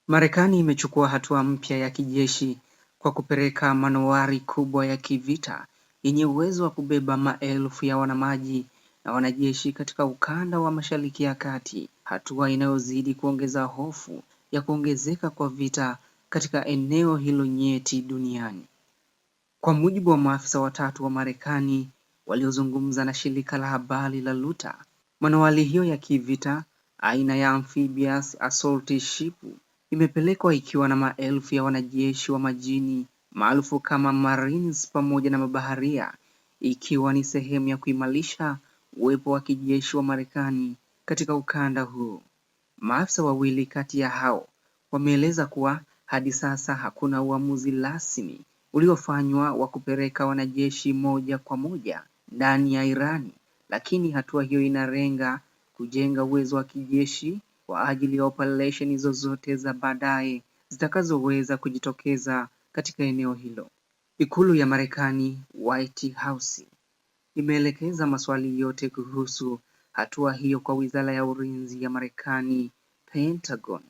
Marekani imechukua hatua mpya ya kijeshi kwa kupeleka manowari kubwa ya kivita yenye uwezo wa kubeba maelfu ya wanamaji na wanajeshi katika ukanda wa Mashariki ya Kati, hatua inayozidi kuongeza hofu ya kuongezeka kwa vita katika eneo hilo nyeti duniani. Kwa mujibu wa maafisa watatu wa Marekani waliozungumza na shirika la habari la Reuters, manowari hiyo ya kivita aina ya Amphibious Assault Ship imepelekwa ikiwa na maelfu ya wanajeshi wa majini maarufu kama Marines pamoja na mabaharia, ikiwa ni sehemu ya kuimarisha uwepo wa kijeshi wa Marekani katika ukanda huu. Maafisa wawili kati ya hao wameeleza kuwa hadi sasa hakuna uamuzi rasmi uliofanywa wa kupeleka wanajeshi moja kwa moja ndani ya Iran, lakini hatua hiyo inalenga kujenga uwezo wa kijeshi kwa ajili ya operesheni zozote za baadaye zitakazoweza kujitokeza katika eneo hilo. Ikulu ya Marekani, White House, imeelekeza maswali yote kuhusu hatua hiyo kwa Wizara ya Ulinzi ya Marekani, Pentagon,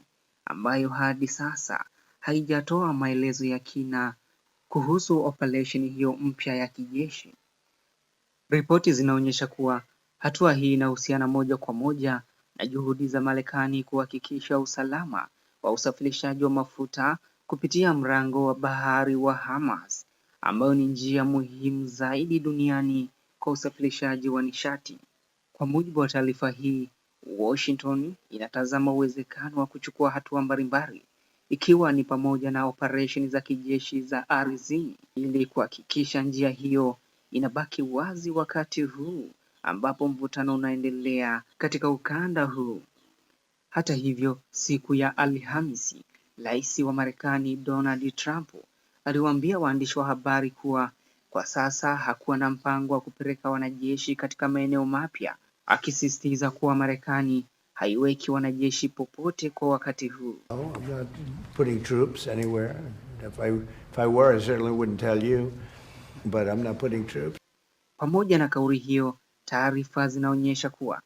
ambayo hadi sasa haijatoa maelezo ya kina kuhusu operesheni hiyo mpya ya kijeshi. Ripoti zinaonyesha kuwa hatua hii inahusiana moja kwa moja na juhudi za Marekani kuhakikisha usalama wa usafirishaji wa mafuta kupitia mlango wa bahari wa Hormuz, ambayo ni njia muhimu zaidi duniani kwa usafirishaji wa nishati. Kwa mujibu wa taarifa hii, Washington inatazama uwezekano wa kuchukua hatua mbalimbali, ikiwa ni pamoja na operesheni za kijeshi za ardhini ili kuhakikisha njia hiyo inabaki wazi wakati huu ambapo mvutano unaendelea katika ukanda huu. Hata hivyo, siku ya Alhamisi, Rais wa Marekani Donald Trump aliwaambia waandishi wa habari kuwa kwa sasa hakuwa na mpango wa kupeleka wanajeshi katika maeneo mapya, akisisitiza kuwa Marekani haiweki wanajeshi popote kwa wakati huu. I'm not putting troops anywhere. If I were, I certainly wouldn't tell you, but I'm not putting troops. Pamoja na kauli hiyo, taarifa zinaonyesha kuwa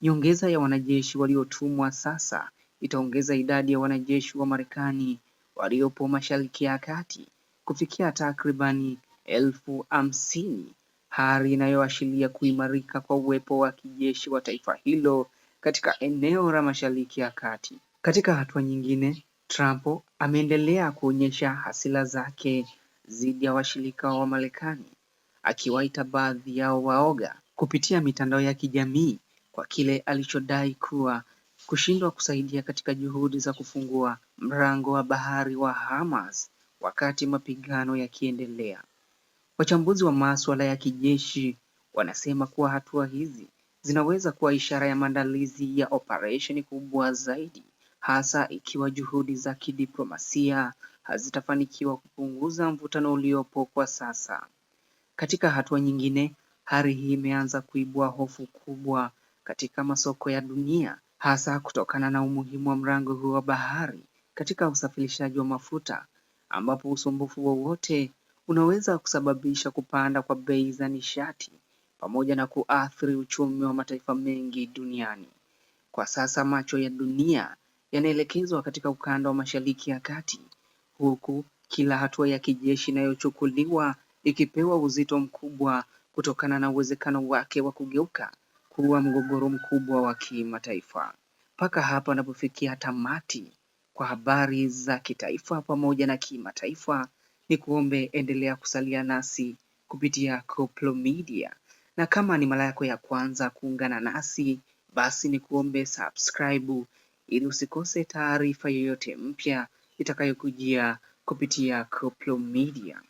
nyongeza ya wanajeshi waliotumwa sasa itaongeza idadi ya wanajeshi wa Marekani waliopo Mashariki ya Kati kufikia takribani 50,000, hali inayoashiria kuimarika kwa uwepo wa kijeshi wa taifa hilo katika eneo la Mashariki ya Kati. Katika hatua nyingine, Trump ameendelea kuonyesha hasira zake dhidi ya washirika wa Marekani, akiwaita baadhi yao waoga kupitia mitandao ya kijamii kwa kile alichodai kuwa kushindwa kusaidia katika juhudi za kufungua mlango wa bahari wa Hormuz wakati mapigano yakiendelea. Wachambuzi wa masuala ya kijeshi wanasema kuwa hatua hizi zinaweza kuwa ishara ya maandalizi ya operesheni kubwa zaidi, hasa ikiwa juhudi za kidiplomasia hazitafanikiwa kupunguza mvutano uliopo kwa sasa. Katika hatua nyingine, hali hii imeanza kuibua hofu kubwa katika masoko ya dunia, hasa kutokana na umuhimu wa mlango huu wa bahari katika usafirishaji wa mafuta, ambapo usumbufu wowote unaweza kusababisha kupanda kwa bei za nishati pamoja na kuathiri uchumi wa mataifa mengi duniani. Kwa sasa macho ya dunia yanaelekezwa katika ukanda wa Mashariki ya Kati, huku kila hatua ya kijeshi inayochukuliwa ikipewa uzito mkubwa kutokana na uwezekano wake wa kugeuka kuwa mgogoro mkubwa wa kimataifa. Mpaka hapa anapofikia tamati kwa habari za kitaifa pamoja na kimataifa, ni kuombe endelea kusalia nasi kupitia Koplo Media, na kama ni mara yako ya kwanza kuungana nasi, basi ni kuombe subscribe ili usikose taarifa yoyote mpya itakayokujia kupitia Koplo Media.